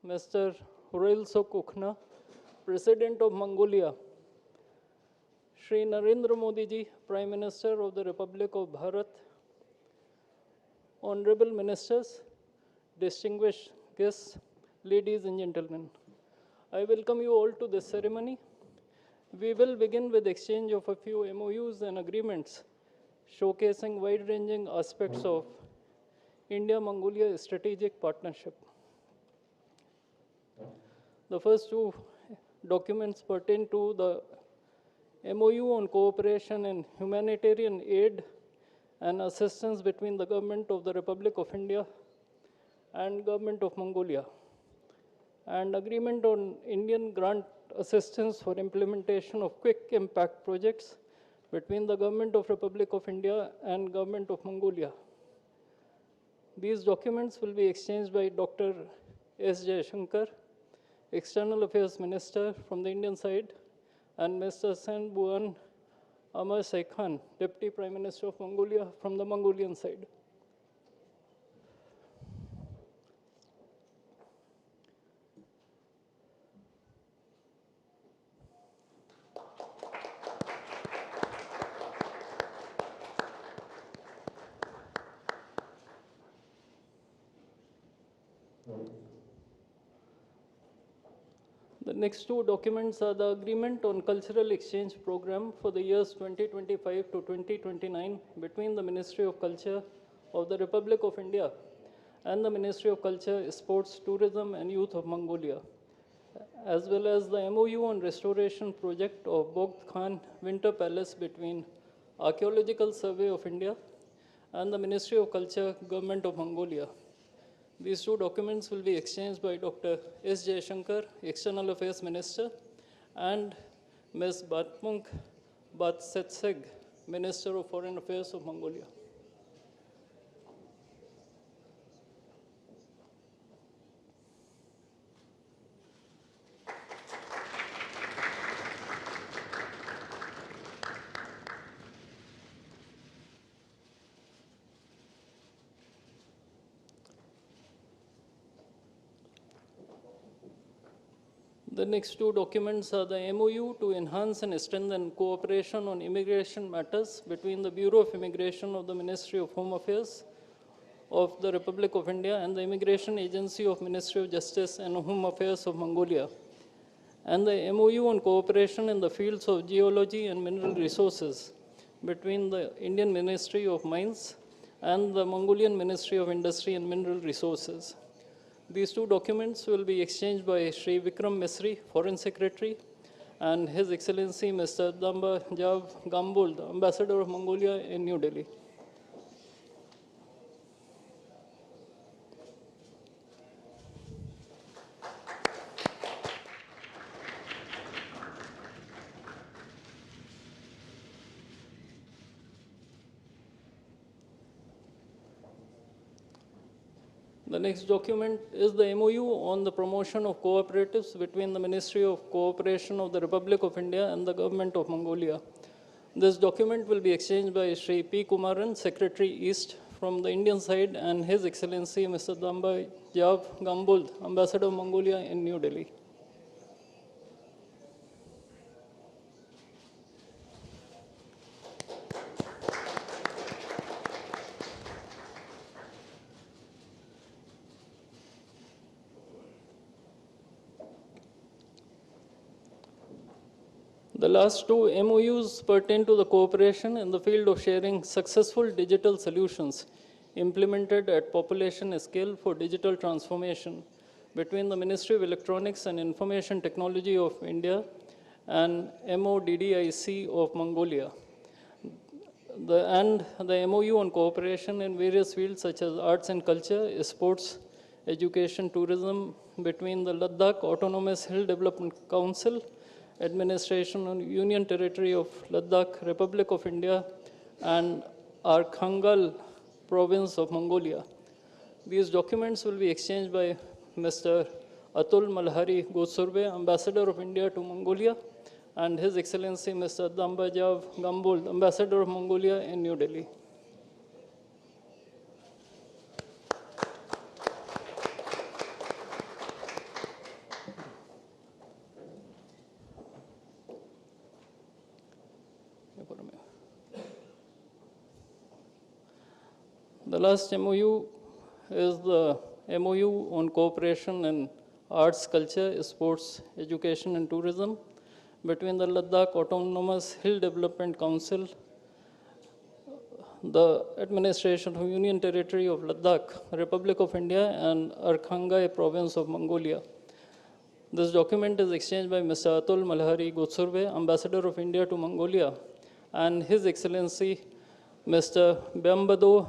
Mr. Khurelsukh Ukhnaa, President of Mongolia, Shri Narendra Modi ji, Prime Minister of the Republic of Bharat, Honorable Ministers, distinguished guests, ladies and gentlemen, I welcome you all to this ceremony. We will begin with exchange of a few MoUs and agreements showcasing wide-ranging aspects of India-Mongolia strategic partnership. The first two documents pertain to the MoU on cooperation in humanitarian aid and assistance between the Government of the Republic of India and Government of Mongolia, and agreement on Indian grant assistance for implementation of quick impact projects between the Government of Republic of India and Government of Mongolia. These documents will be exchanged by Dr. S. Jaishankar, External Affairs Minister from the Indian side, and Mr. Sen Buan Amar Saikhan, Deputy Prime Minister of Mongolia from the Mongolian side. The next two documents are the Agreement on Cultural Exchange Program for the years 2025 to 2029 between the Ministry of Culture of the Republic of India and the Ministry of Culture, Sports, Tourism and Youth of Mongolia, as well as the MoU on restoration project of Bogd Khan Winter Palace between Archaeological Survey of India and the Ministry of Culture, Government of Mongolia. These two documents will be exchanged by Dr. S. Jaishankar, External Affairs Minister, and Ms. Batmunk Batsetseg, Minister of Foreign Affairs of Mongolia. The next two documents are the MoU to enhance and strengthen cooperation on immigration matters between the Bureau of Immigration of the Ministry of Home Affairs of the Republic of India and the Immigration Agency of Ministry of Justice and Home Affairs of Mongolia, and the MoU on cooperation in the fields of geology and mineral resources between the Indian Ministry of Mines and the Mongolian Ministry of Industry and Mineral Resources. These two documents will be exchanged by Sri Vikram Misri, Foreign Secretary, and His Excellency Mr. Damba Jav Gambul, the Ambassador of Mongolia in New Delhi. The next document is the MoU on the promotion of cooperatives between the Ministry of Cooperation of the Republic of India and the Government of Mongolia. This document will be exchanged by Sri P. Kumaran, Secretary East from the Indian side, and His Excellency Mr. Damba Jav Gambul, Ambassador of Mongolia in New Delhi. The last two MoUs pertain to the cooperation in the field of sharing successful digital solutions implemented at population scale for digital transformation between the Ministry of Electronics and Information Technology of India and MODDIC of Mongolia. The MoU on cooperation in various fields such as arts and culture, sports, education, tourism between the Ladakh Autonomous Hill Development Council Administration on Union Territory of Ladakh, Republic of India, and Arkhangal Province of Mongolia. These documents will be exchanged by Mr. Atul Malhari Gotsurve, Ambassador of India to Mongolia, and His Excellency Mr. Dambajav Gambul, Ambassador of Mongolia in New Delhi. The last MOU is the MOU on cooperation in arts, culture, sports, education, and tourism between the Ladakh Autonomous Hill Development Council, the Administration of Union Territory of Ladakh, Republic of India, and Arkhangai Province of Mongolia. This document is exchanged by Mr. Atul Malhari Gotsurve, Ambassador of India to Mongolia, and His Excellency Mr. Byambado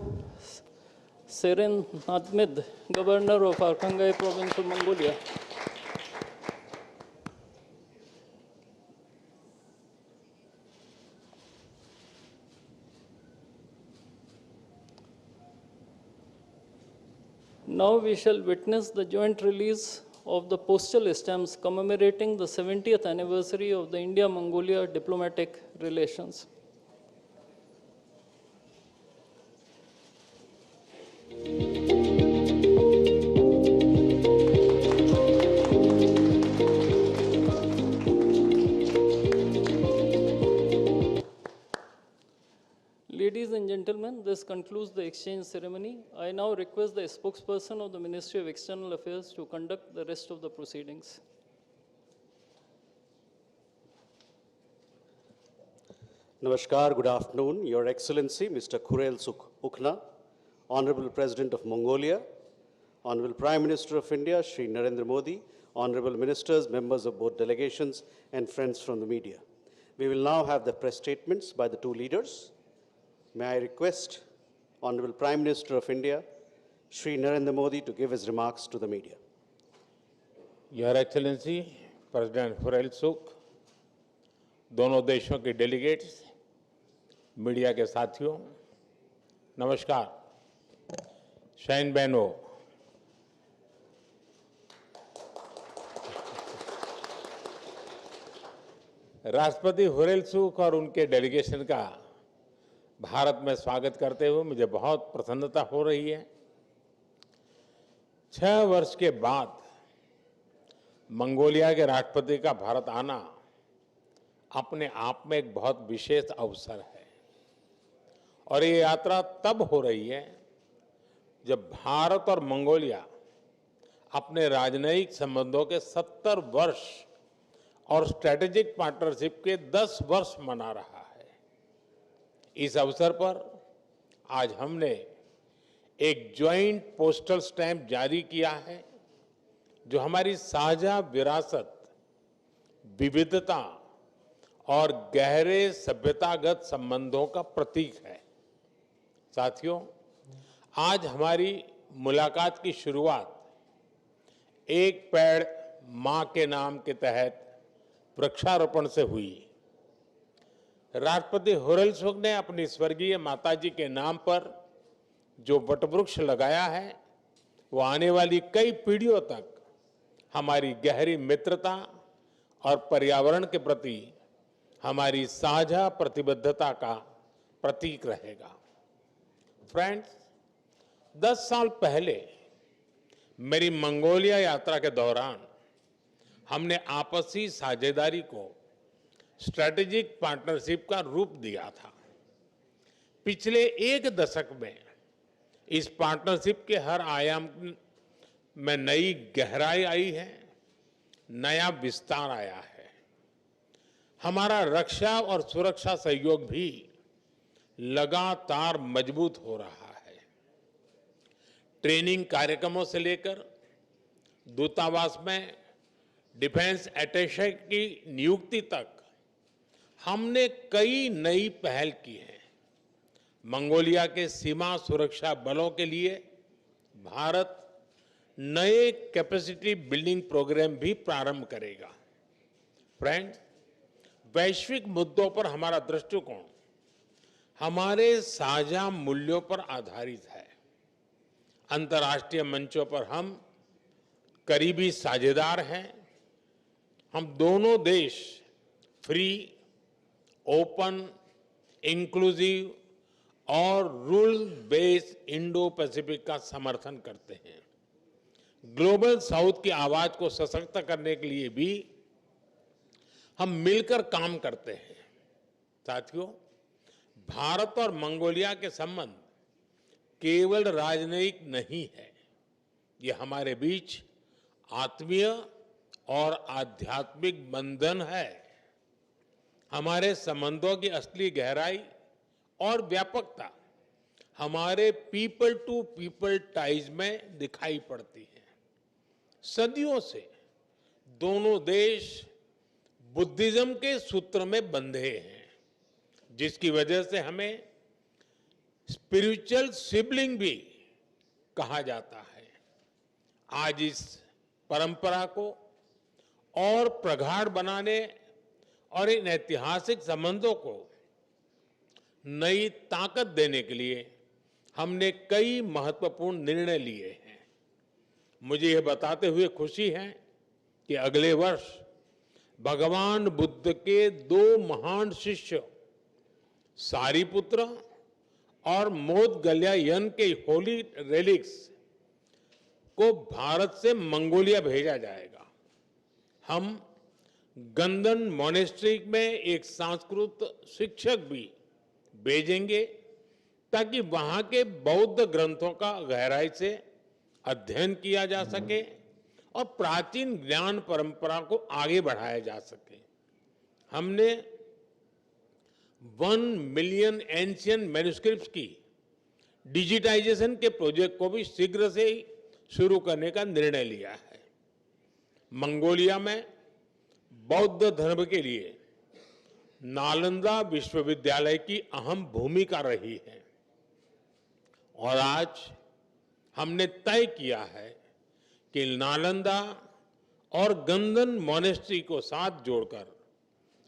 Seren Nadmid, Governor of Arkhangai Province of Mongolia. Now we shall witness the joint release of the postal stamps commemorating the 70th anniversary of the India-Mongolia diplomatic relations. Ladies and gentlemen, this concludes the exchange ceremony. I now request the spokesperson of the Ministry of External Affairs to conduct the rest of the proceedings. Namaskar, good afternoon. Your Excellency, Mr. Khurelsukh, Ukhnaa, Honorable President of Mongolia, Honorable Prime Minister of India, Shri Narendra Modi, Honorable Ministers, members of both delegations, and friends from the media. We will now have the press statements by the two leaders. May I request Honorable Prime Minister of India, Shri Narendra Modi, to give his remarks to the media. Your Excellency, President Khurelsukh, दोनों देशों के delegates, media के साथियों, नमस्कार। शहीन बहनों, राष्ट्रपति Khurelsukh और उनके डेलीगेशन का भारत में स्वागत करते हुए मुझे बहुत प्रसन्नता हो रही है। 6 वर्ष के बाद मंगोलिया के राष्ट्रपति का भारत आना अपने आप में एक बहुत विशेष अवसर है और ये यात्रा तब हो रही है जब भारत और मंगोलिया अपने राजनयिक संबंधों के 70 वर्ष और स्ट्रेटेजिक पार्टनरशिप के 10 वर्ष मना रहा है। इस अवसर पर आज हमने एक ज्वाइंट पोस्टल स्टैंप जारी किया है जो हमारी साझा विरासत, विविधता और गहरे सभ्यतागत संबंधों का प्रतीक है। साथियों, आज हमारी मुलाकात की शुरुआत एक पेड़ मां के नाम के तहत वृक्षारोपण से हुई। राष्ट्रपति खुरेलसुख ने अपनी स्वर्गीय माताजी के नाम पर जो वटवृक्ष लगाया है वो आने वाली कई पीढ़ियों तक हमारी गहरी मित्रता और पर्यावरण के प्रति हमारी साझा प्रतिबद्धता का प्रतीक रहेगा। फ्रेंड्स, 10 साल पहले मेरी मंगोलिया यात्रा के दौरान हमने आपसी साझेदारी को स्ट्रैटेजिक पार्टनरशिप का रूप दिया था। पिछले 1 दशक में इस पार्टनरशिप के हर आयाम में नई गहराई आई है, नया विस्तार आया है। हमारा रक्षा और सुरक्षा सहयोग भी लगातार मजबूत हो रहा है। ट्रेनिंग कार्यक्रमों से लेकर दूतावास में डिफेंस अटैचे की नियुक्ति तक हमने कई नई पहल की है। मंगोलिया के सीमा सुरक्षा बलों के लिए भारत नए कैपेसिटी बिल्डिंग प्रोग्राम भी प्रारंभ करेगा। फ्रेंड्स, वैश्विक मुद्दों पर हमारा दृष्टिकोण हमारे साझा मूल्यों पर आधारित है। अंतर्राष्ट्रीय मंचों पर हम करीबी साझेदार हैं। हम दोनों देश फ्री, ओपन, इंक्लूसिव और रूल बेस्ड इंडो पैसिफिक का समर्थन करते हैं। ग्लोबल साउथ की आवाज को सशक्त करने के लिए भी हम मिलकर काम करते हैं। साथियों, भारत और मंगोलिया के संबंध केवल राजनयिक नहीं है, ये हमारे बीच आत्मीय और आध्यात्मिक बंधन है। हमारे संबंधों की असली गहराई और व्यापकता हमारे पीपल टू पीपल टाइज में दिखाई पड़ती है। सदियों से दोनों देश बुद्धिज्म के सूत्र में बंधे हैं, जिसकी वजह से हमें स्पिरिचुअल सिबलिंग भी कहा जाता है। आज इस परंपरा को और प्रगाढ़ बनाने और इन ऐतिहासिक संबंधों को नई ताकत देने के लिए हमने कई महत्वपूर्ण निर्णय लिए हैं। मुझे यह बताते हुए खुशी है कि अगले वर्ष भगवान बुद्ध के 2 महान शिष्य सारिपुत्र और मोदगल्यायन के होली रेलिक्स को भारत से मंगोलिया भेजा जाएगा। हम गंदन मोनेस्ट्री में एक संस्कृत शिक्षक भी भेजेंगे ताकि वहां के बौद्ध ग्रंथों का गहराई से अध्ययन किया जा सके और प्राचीन ज्ञान परंपरा को आगे बढ़ाया जा सके। हमने 1 मिलियन एंशियंट मैन्युस्क्रिप्ट्स की डिजिटाइजेशन के प्रोजेक्ट को भी शीघ्र से ही शुरू करने का निर्णय लिया है। मंगोलिया में बौद्ध धर्म के लिए नालंदा विश्वविद्यालय की अहम भूमिका रही है और आज हमने तय किया है कि नालंदा और गंदन मोनेस्ट्री को साथ जोड़कर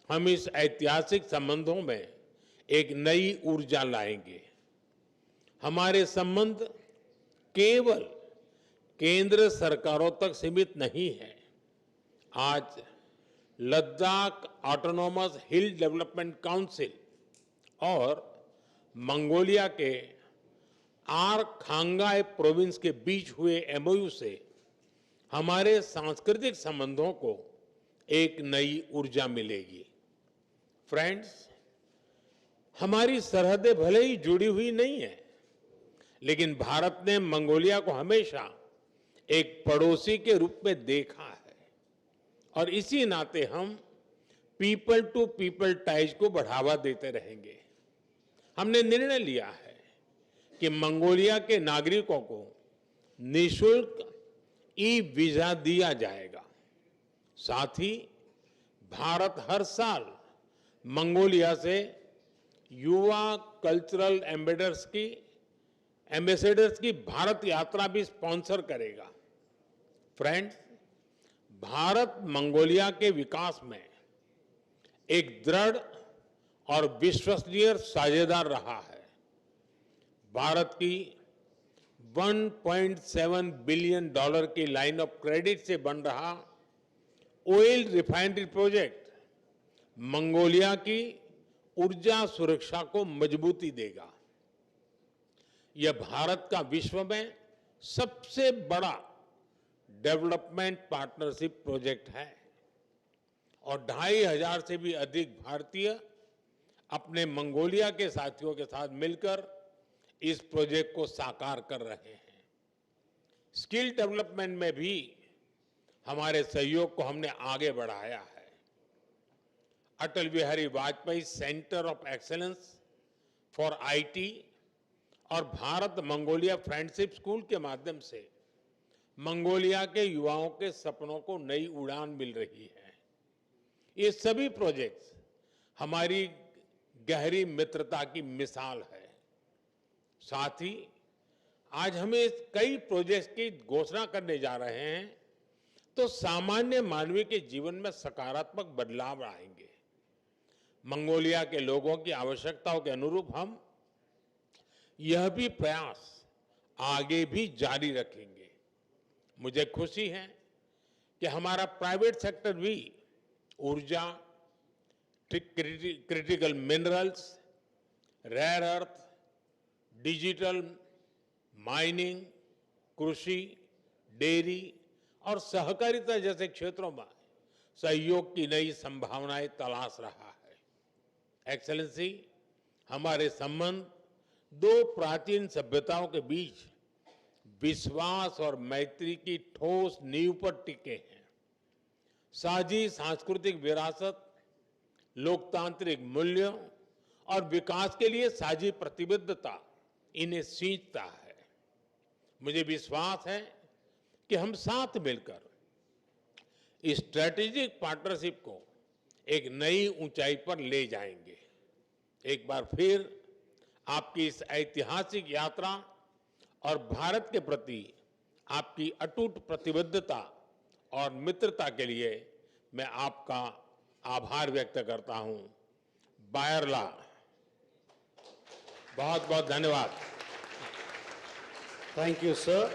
हम इस ऐतिहासिक संबंधों में एक नई ऊर्जा लाएंगे। हमारे संबंध केवल केंद्र सरकारों तक सीमित नहीं है। आज लद्दाख ऑटोनोमस हिल डेवलपमेंट काउंसिल और मंगोलिया के आरखांगाई प्रोविंस के बीच हुए एमओयू से हमारे सांस्कृतिक संबंधों को एक नई ऊर्जा मिलेगी। फ्रेंड्स, हमारी सरहदें भले ही जुड़ी हुई नहीं है, लेकिन भारत ने मंगोलिया को हमेशा एक पड़ोसी के रूप में देखा है और इसी नाते हम पीपल टू पीपल टाइज को बढ़ावा देते रहेंगे। हमने निर्णय लिया है कि मंगोलिया के नागरिकों को निःशुल्क ई वीजा दिया जाएगा। साथ ही भारत हर साल मंगोलिया से युवा कल्चरल एम्बेसडर्स की भारत यात्रा भी स्पॉन्सर करेगा। फ्रेंड्स, भारत मंगोलिया के विकास में एक दृढ़ और विश्वसनीय साझेदार रहा है। भारत की $1.7 बिलियन की लाइन ऑफ क्रेडिट से बन रहा ऑयल रिफाइनरी प्रोजेक्ट मंगोलिया की ऊर्जा सुरक्षा को मजबूती देगा। यह भारत का विश्व में सबसे बड़ा डेवलपमेंट पार्टनरशिप प्रोजेक्ट है और 2500 से भी अधिक भारतीय अपने मंगोलिया के साथियों के साथ मिलकर इस प्रोजेक्ट को साकार कर रहे हैं। स्किल डेवलपमेंट में भी हमारे सहयोग को हमने आगे बढ़ाया है। Atal Bihari Vajpayee centre of excellence for IT और भारत मंगोलिया फ्रेंडशिप स्कूल के माध्यम से मंगोलिया के युवाओं के सपनों को नई उड़ान मिल रही है। ये सभी प्रोजेक्ट्स हमारी गहरी मित्रता की मिसाल है। साथ ही आज हमें कई प्रोजेक्ट्स की घोषणा करने जा रहे हैं तो सामान्य मानवीय के जीवन में सकारात्मक बदलाव आएंगे। मंगोलिया के लोगों की आवश्यकताओं के अनुरूप हम यह भी प्रयास आगे भी जारी रखेंगे। मुझे खुशी है कि हमारा प्राइवेट सेक्टर भी ऊर्जा, critical minerals, rare earth, digital, mining, कृषि, डेयरी और सहकारिता जैसे क्षेत्रों में सहयोग की नई संभावनाएं तलाश रहा है। एक्सेलेंसी, हमारे संबंध दो प्राचीन सभ्यताओं के बीच विश्वास और मैत्री की ठोस नींव पर टिके हैं। साझी सांस्कृतिक विरासत, लोकतांत्रिक मूल्यों और विकास के लिए साझी प्रतिबद्धता इन्हें सींचता है। मुझे विश्वास है कि हम साथ मिलकर इस स्ट्रेटेजिक पार्टनरशिप को एक नई ऊंचाई पर ले जाएंगे। एक बार फिर आपकी इस ऐतिहासिक यात्रा और भारत के प्रति आपकी अटूट प्रतिबद्धता और मित्रता के लिए मैं आपका आभार व्यक्त करता हूं। बायरला, बहुत बहुत धन्यवाद। Thank you, sir.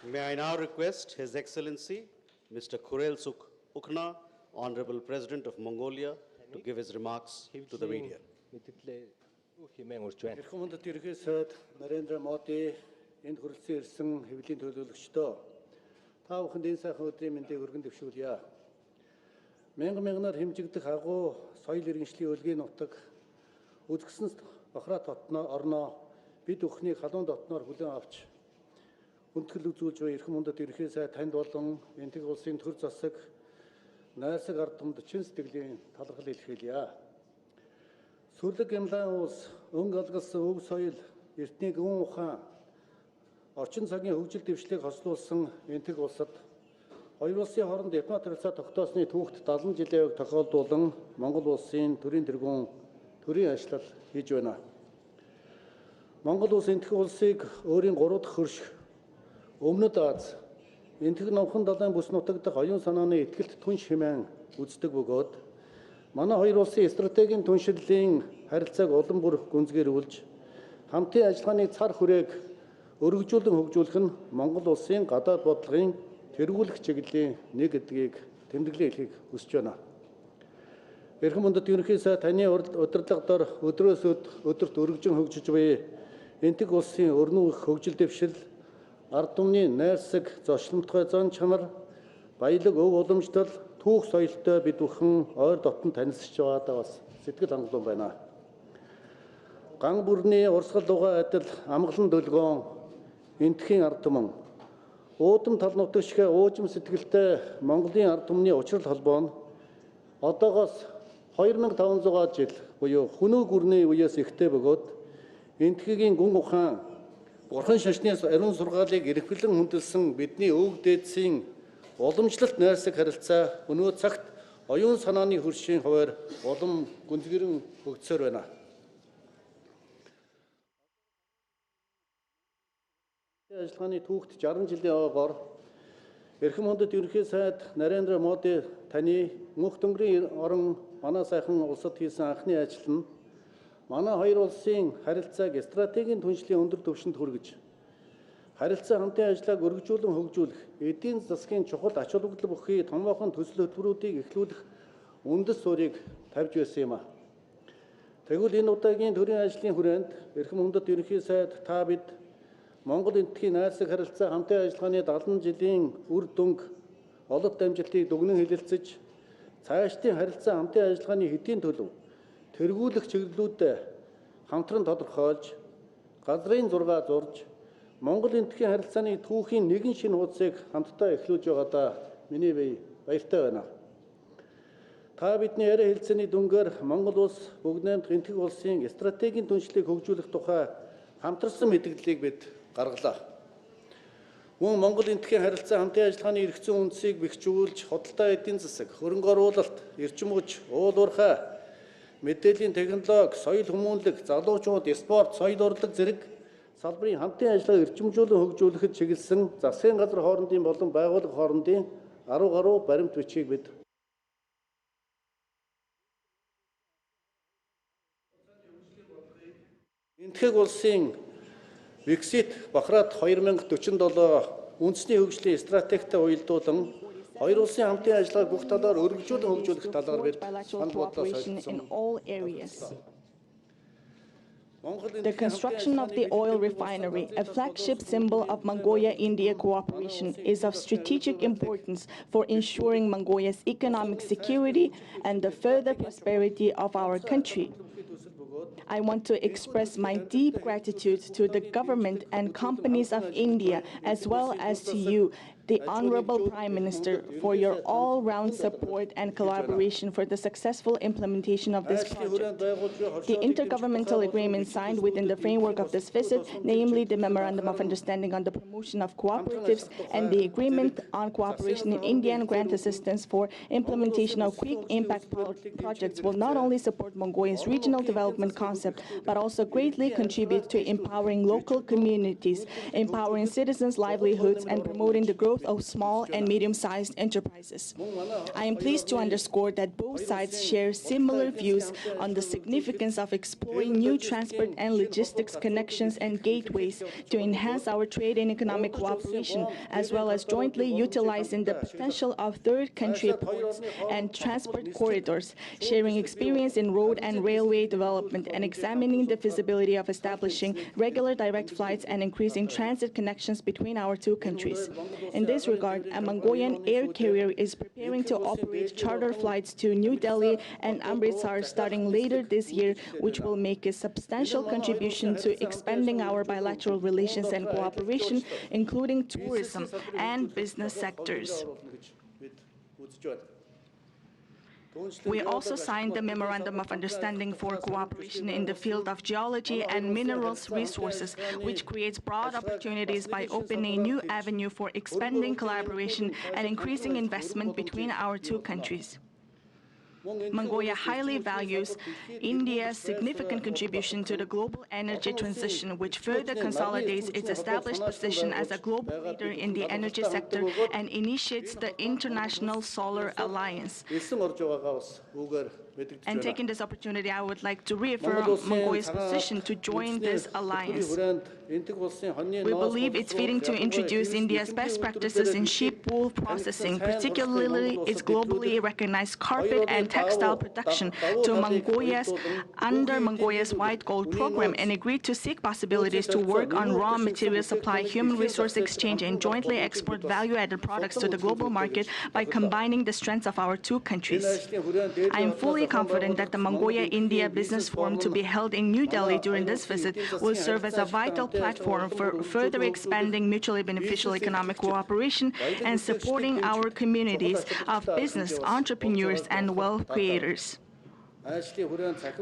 May I now request His Excellency, Mr. Khurelsukh Ukhnaa, Honorable President of Mongolia, to give his remarks to the media. Эрхэм хүндэт ерөнхий сайд Нарендра Моди энд хүрэлцэн ирсэн хэвлэлийн төлөөлөгчдөө та бүхэнд энэ сайхан өдрийн мэндийг өргөн дэвшүүлье. Мянгаар хэмжигдэх агуу соёл иргэншлийн өлгийн нутаг үзэсгэлэн бахраа орноо бид Өхнийг халуун дотноор хүлээн авч хүндэтгэл үзүүлж буй эрхэм хүндэт ерөнхий сайд танд болон энтэг улсын төр засаг найрсаг ард түмэнд чин сэтгэлийн талархал илэрхийлье. Сүрлэг гямлан улс өнгө алгалсан өв соёл эртний гүн ухаан орчин цагийн хөгжил дэвшлиг хослуулсан энтэг улсад хоёр улсын хооронд дипломат харилцаа тогтоосны түүхт 70 жилийн яваг тохиолдуулан Монгол улсын төрийн тэргүүн төрийн ажил хийж байна. Монгол улс энтэг улсыг өөрийн 3 дахь хөрш Өмнөд Аз энтэг номхон далайн бүс нутаг дахь оюун санааны ихтгэлт түнш хэмээн үздэг бөгөөд манай хоёр улсын стратегийн түншлэлийн харилцааг улам бүр гүнзгийрүүлж хамтын ажиллагааны цар хүрээг өргөжүүлэн хөгжүүлэх нь Монгол улсын гадаад бодлогын тэргүүлэх чиглэлийн нэг гэдгийг тэмдэглэн хэлхийг хүсэж байна. Эрхэм хүндэт ерөнхий сайд таны удирдлага дор өдрөөс өдөрт өргөжин хөгжиж буй энтэг улсын өрнөө их хөгжил дэвшил, ард түмний найрсаг зочломтгой зан чанар, баялаг өв уламжлал, түүх соёлтой бид бүхэн ойр дотн танилцж байгаадаа бас сэтгэл хангалуун байна. Ган бүрний урсгал дугаа адил амгалан дөлгөөн энтхийн ард түмэн уудам тал нутаг шиг уужим сэтгэлтэй Монголын ард түмний учрал холбоо нь одоогоос 2500 жил буюу хүнөө гүрний үеэс ихтэй бөгөөд энтхийн гүн ухаан бурхан шашны ариун сургаалыг эрхлэн хүндэлсэн бидний өвөг дээдсийн уламжлалт найрсаг харилцаа өнөө цагт оюун санааны хөршийн хуваар улам гүнзгийрэн хөгжсөөр байна. Ажиллагааны түүхт 60 жилийн яваагаар эрхэм хүндэт ерөнхий сайд Нарендра Моди таны мөнх дөнгөрийн орон манай сайхан улсад хийсэн анхны ажил нь манай хоёр улсын харилцааг стратегийн түншлийн өндөр түвшинд хүргэж харилцаа хамтын ажлааг өргөжүүлэн хөгжүүлэх, эдийн засгийн чухал ач холбогдол бүхий томоохон төсөл хөтөлбөрүүдийг эхлүүлэх үндэс суурийг тавьж байсан юм а. Тэгвэл энэ удаагийн төрийн ажлын хүрээнд эрхэм хүндэт ерөнхий сайд та бид Монгол энтхийн найрсаг харилцаа хамтын ажиллагааны 70 жилийн үр дүнг олонт амжилтыг дүгнэн хэлэлцэж цаашдын харилцаа хамтын ажиллагааны хэдийн төлөв тэргүүлэх чиглэлүүдэд хамтран тодорхойлж газрын зураг зурж Монгол энтхийн харилцааны түүхийн нэгэн шинэ хуудсыг хамтдаа эхлүүлж байгаадаа миний бие баяртай байна. Та бидний яриа хэлцээний дүнгээр Монгол улс бүгд найрамдах энтэг улсын стратегийн түншлийг хөгжүүлэх тухай хамтарсан мэдээллийг бид гаргалаа. Мөн Монгол энтхийн харилцаа хамтын ажиллагааны эрхцэн үндсийг бэхжүүлж, худалдаа эдийн засаг, хөрөнгө оруулалт, эрчим хүч, уул уурхай, мэдээллийн технологи, соёл хүмүүнлэг, залуучууд, спорт, соёл урлаг зэрэг салбарын хамтын ажиллагааг эрчимжүүлэн хөгжүүлэхэд чиглэсэн засгийн газар хоорондын болон байгууллага хоорондын 10 гаруй баримт бичгийг бид энтхэг улсын Виксит Бахрат 2047 үндэсний хөгжлийн стратегтэй уялдуулан хоёр улсын хамтын ажиллагааг бүх талаар өргөжүүлэн хөгжүүлэх талаар бид санал бодлоо солилцсон. The construction of the oil refinery, a flagship symbol of Mongolia-India cooperation, is of strategic importance for ensuring Mongolia's economic security and the further prosperity of our country. I want to express my deep gratitude to the government and companies of India, as well as to you, the Honorable Prime Minister, for your all-round support and collaboration for the successful implementation of this project. The intergovernmental agreement signed within the framework of this visit, namely the Memorandum of Understanding on the Promotion of Cooperatives and the Agreement on Cooperation in India and Grant Assistance for Implementation of Quick Impact Projects, will not only support Mongolia's regional development concept, but also greatly contribute to empowering local communities, empowering citizens' livelihoods, and promoting the growth of small and medium-sized enterprises. I am pleased to underscore that both sides share similar views on the significance of exploring new transport and logistics connections and gateways to enhance our trade and economic cooperation, as well as jointly utilizing the potential of third country ports and transport corridors, sharing experience in road and railway development, and examining the feasibility of establishing regular direct flights and increasing transit connections between our two countries. In this regard, a Mongolian air carrier is preparing to operate charter flights to New Delhi and Amritsar starting later this year, which will make a substantial contribution to expanding our bilateral relations and cooperation, including tourism and business sectors. We also signed the Memorandum of Understanding for Cooperation in the field of geology and minerals resources, which creates broad opportunities by opening a new avenue for expanding collaboration and increasing investment between our two countries. Mongolia highly values India's significant contribution to the global energy transition, which further consolidates its established position as a global leader in the energy sector and initiates the International Solar Alliance. And taking this opportunity, I would like to reaffirm Mongolia's position to join this alliance. We believe it's fitting to introduce India's best practices in sheep wool processing, particularly its globally recognized carpet and textile production, to Mongolia's under Mongolia's White Gold program, and agreed to seek possibilities to work on raw material supply, human resource exchange, and jointly export value-added products to the global market by combining the strengths of our two countries. I am fully confident that the Mongolia-India Business Forum to be held in New Delhi during this visit will serve as a vital platform for further expanding mutually beneficial economic cooperation and supporting our communities of business, entrepreneurs, and wealth creators.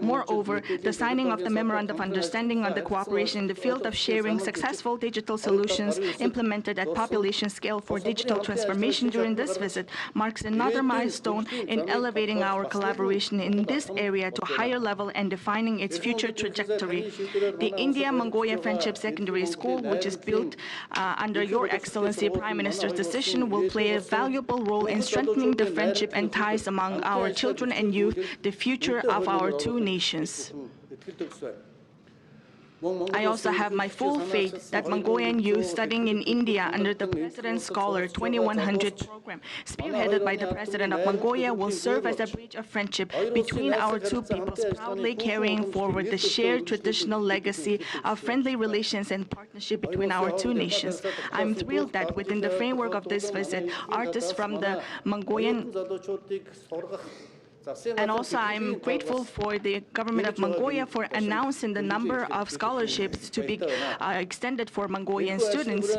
Moreover, the signing of the Memorandum of Understanding on the cooperation in the field of sharing successful digital solutions implemented at population scale for digital transformation during this visit marks another milestone in elevating our collaboration in this area to a higher level and defining its future trajectory. The India-Mongolia Friendship Secondary School, which is built under Your Excellency Prime Minister's decision, will play a valuable role in strengthening the friendship and ties among our children and youth, the future of our two nations. I also have my full faith that Mongolian youth studying in India under the President's Scholar 2100 program, spearheaded by the President of Mongolia, will serve as a bridge of friendship between our two peoples, proudly carrying forward the shared traditional legacy of friendly relations and partnership between our two nations. I'm thrilled that within the framework of this visit, artists from the Mongolian and also, I'm grateful for the government of Mongolia for announcing the number of scholarships to be extended for Mongolian students.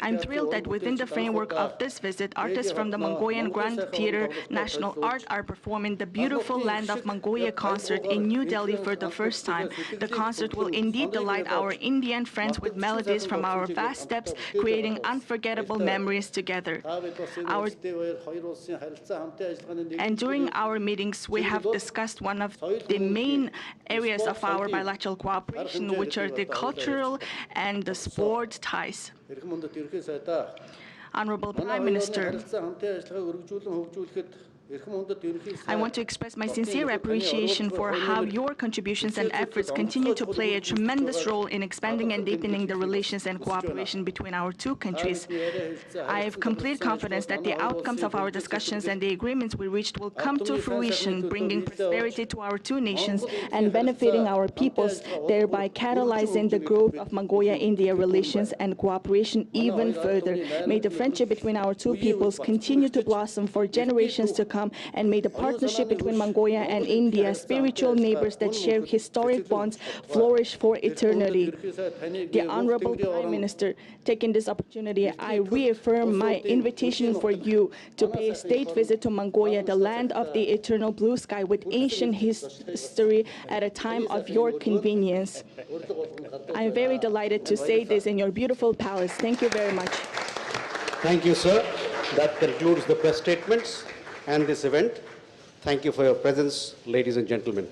I'm thrilled that within the framework of this visit, artists from the Mongolian Grand Theatre National Art are performing the Beautiful Land of Mongolia concert in New Delhi for the first time. The concert will indeed delight our Indian friends with melodies from our vast steppes, creating unforgettable memories together. And during our meetings, we have discussed one of the main areas of our bilateral cooperation, which are the cultural and the sport ties. Honorable Prime Minister, I want to express my sincere appreciation for how your contributions and efforts continue to play a tremendous role in expanding and deepening the relations and cooperation between our two countries. I have complete confidence that the outcomes of our discussions and the agreements we reached will come to fruition, bringing prosperity to our two nations and benefiting our peoples, thereby catalyzing the growth of Mongolia-India relations and cooperation even further. May the friendship between our two peoples continue to blossom for generations to come, come, and may the partnership between Mongolia and India, spiritual neighbors that share historic bonds, flourish for eternity. The Honorable Prime Minister, taking this opportunity, I reaffirm my invitation for you to pay a state visit to Mongolia, the land of the eternal blue sky with ancient history at a time of your convenience. I am very delighted to say this in your beautiful palace. Thank you very much. Thank you, sir. That concludes the press statements and this event. Thank you for your presence, ladies and gentlemen.